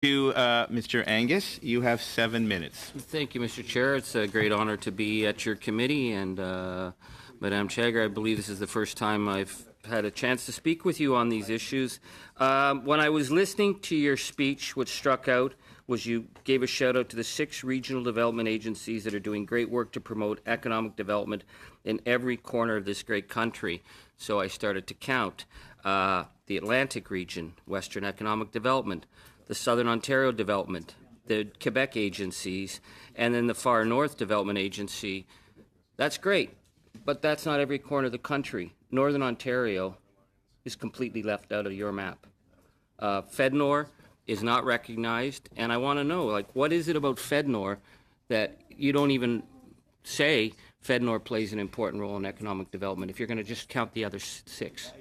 To Mr. Angus, you have 7 minutes. Thank you, Mr. Chair. It's a great honor to be at your committee, and Madame Chagger, I believe this is the first time I've had a chance to speak with you on these issues. When I was listening to your speech, what struck out was you gave a shout out to the 6 regional development agencies that are doing great work to promote economic development in every corner of this great country. So I started to count. The Atlantic region, Western Economic Development, the Southern Ontario Development, the Quebec agencies, and then the Far North Development Agency. That's great, but that's not every corner of the country. Northern Ontario is completely left out of your map. FedNor is not recognized, and I want to know, like, what is it about FedNor that you don't even say FedNor plays an important role in economic development if you're going to just count the other 6?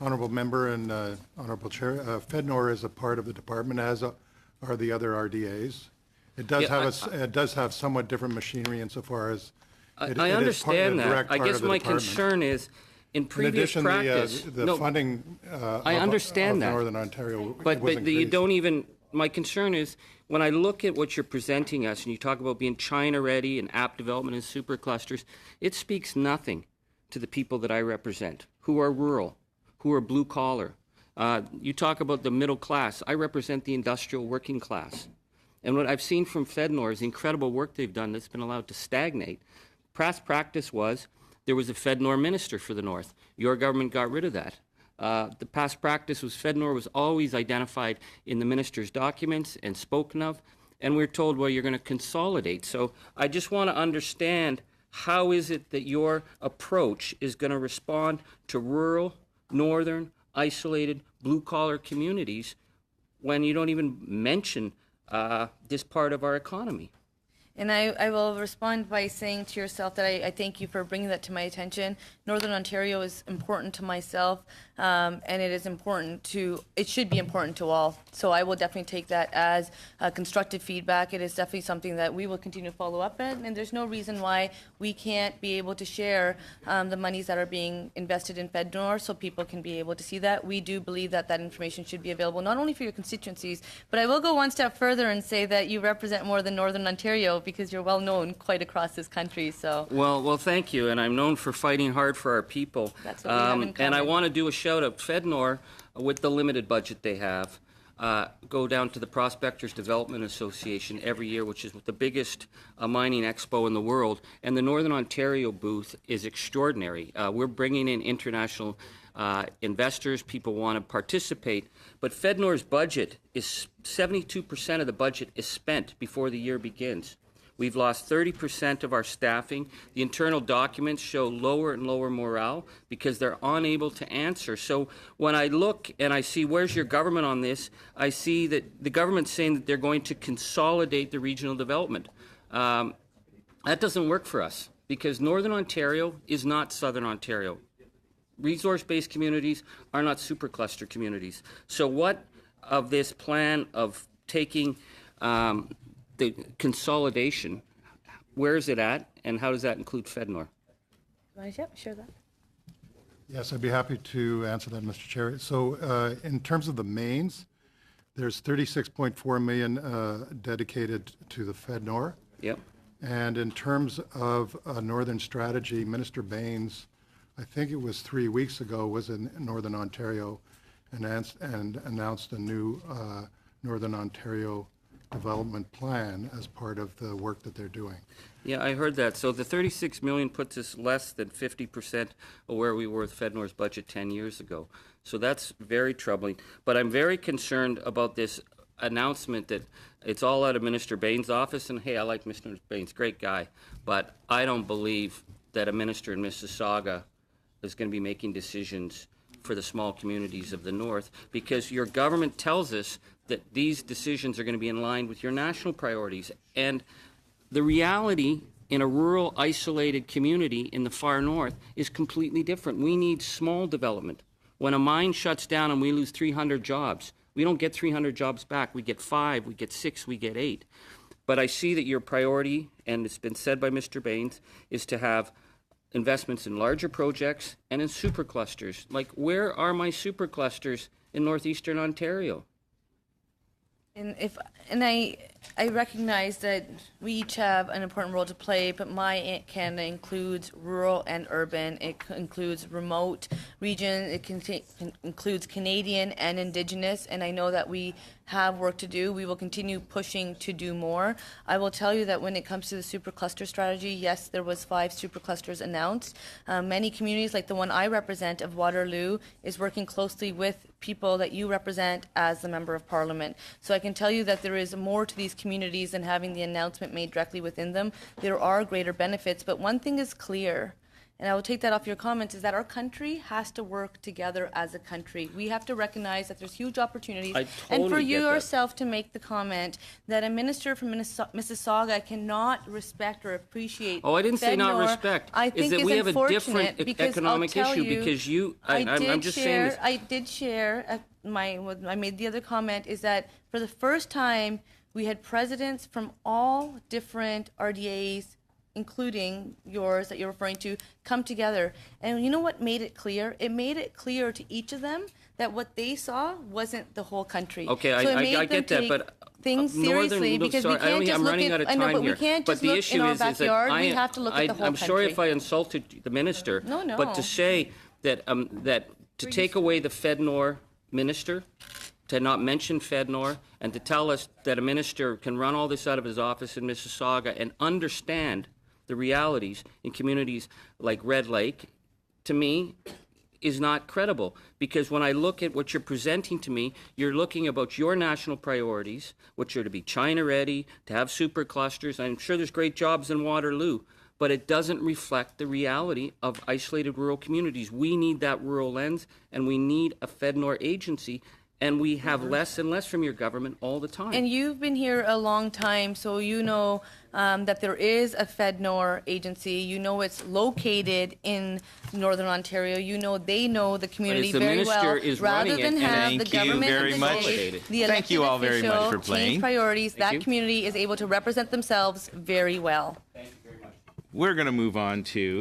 Honourable Member and Honourable Chair, FedNor is a part of the department, as are the other RDAs. It does have somewhat different machinery insofar as I understand that. I guess my concern is in previous practice. The funding I understand that. Northern Ontario, but you don't even. My concern is when I look at what you're presenting us, and you talk about being China ready and app development and super clusters, it speaks nothing to the people that I represent, who are rural, who are blue collar. You talk about the middle class. I represent the industrial working class. And what I've seen from FedNor is the incredible work they've done that's been allowed to stagnate. Past practice was there was a FedNor minister for the North. Your government got rid of that. The past practice was FedNor was always identified in the minister's documents and spoken of, and we're told, well, you're going to consolidate. So I just want to understand, how is it that your approach is going to respond to rural, northern, isolated, blue-collar communities when you don't even mention this part of our economy? And I will respond by saying to yourself that I thank you for bringing that to my attention. Northern Ontario is important to myself, and it should be important to all. So I will definitely take that as constructive feedback. It is definitely something that we will continue to follow up on, and there's no reason why we can't be able to share the monies that are being invested in FedNor so people can be able to see that. We do believe that that information should be available not only for your constituencies, but I will go one step further and say that you represent more than Northern Ontario, because you're well known quite across this country. So well, thank you, and I'm known for fighting hard for our people. That's what we have in common. And I want to do a shout out. FedNor, with the limited budget they have, go down to the Prospectors Development Association every year, which is the biggest mining expo in the world, and the Northern Ontario booth is extraordinary. We're bringing in international investors. People want to participate, but FedNor's budget is 72% of the budget is spent before the year begins. We've lost 30% of our staffing. The internal documents show lower and lower morale because they're unable to answer. So when I look and I see where's your government on this, I see that the government's saying that they're going to consolidate the regional development. That doesn't work for us because Northern Ontario is not Southern Ontario. Resource-based communities are not supercluster communities. So what of this plan of taking the consolidation, where is it at, and how does that include FedNor? Share that. Yes, I'd be happy to answer that, Mr. Chair. So in terms of the mains, there's 36.4 million dedicated to the FedNor. Yep. And in terms of Northern Strategy, Minister Baines, I think it was 3 weeks ago, was in Northern Ontario and announced a new Northern Ontario development plan as part of the work that they're doing. Yeah, I heard that. So the 36 million puts us less than 50% of where we were with FedNor's budget 10 years ago. So that's very troubling. But I'm very concerned about this announcement that it's all out of Minister Baines' office. And hey, I like Mr. Baines, great guy. But I don't believe that a minister in Mississauga is going to be making decisions for the small communities of the North, because your government tells us that these decisions are going to be in line with your national priorities. And the reality in a rural, isolated community in the far north is completely different. We need small development. When a mine shuts down and we lose 300 jobs, we don't get 300 jobs back. We get 5, we get 6, we get 8. But I see that your priority, and it's been said by Mr. Baines, is to have investments in larger projects and in superclusters. Like, where are my superclusters in northeastern Ontario? And I recognize that we each have an important role to play, but my Canada includes rural and urban. It includes remote region. It includes Canadian and Indigenous. And I know that we have work to do. We will continue pushing to do more. I will tell you that when it comes to the supercluster strategy, yes, there was 5 superclusters announced. Many communities, like the one I represent of Waterloo, is working closely with people that you represent as the Member of Parliament. So I can tell you that there is more to these communities than having the announcement made directly within them. There are greater benefits, but one thing is clear, and I will take that off your comments, is that our country has to work together as a country. We have to recognize that there's huge opportunities. I and for totally you get that. yourself to make the comment that a minister from Mississauga cannot respect or appreciate Oh, I didn't say not FedNor, respect. I Is think that is we have a unfortunate different because economic I'll tell issue you, because I'm just saying this. I did share, what I made the other comment is that for the first time, we had presidents from all different RDAs, including yours that you're referring to, come together. And you know what made it clear? It made it clear to each of them that what they saw wasn't the whole country. Okay, So it I made them get that, take but things seriously because we can't just I'm look running at. out of I know, time but here. we can't But just the look issue in our is that backyard. We have to look at the whole I'm country. sorry if I insulted the minister. No, no. But to say that to take away the FedNor minister, to not mention FedNor, and to tell us that a minister can run all this out of his office in Mississauga and understand the realities in communities like Red Lake, to me, is not credible. Because when I look at what you're presenting to me, you're looking about your national priorities, which are to be China ready, to have super clusters. I'm sure there's great jobs in Waterloo, but it doesn't reflect the reality of isolated rural communities. We need that rural lens, and we need a FedNor agency. And we have less and less from your government all the time. And you've been here a long time, so you know that there is a FedNor agency. You know it's located in Northern Ontario. You know they know the community the very well. minister is Rather running it, than and have thank the you government very of the much. day, the Thank elected you all very much official for playing. change priorities. Thank that you. community is able to represent themselves very well. We're going to move on to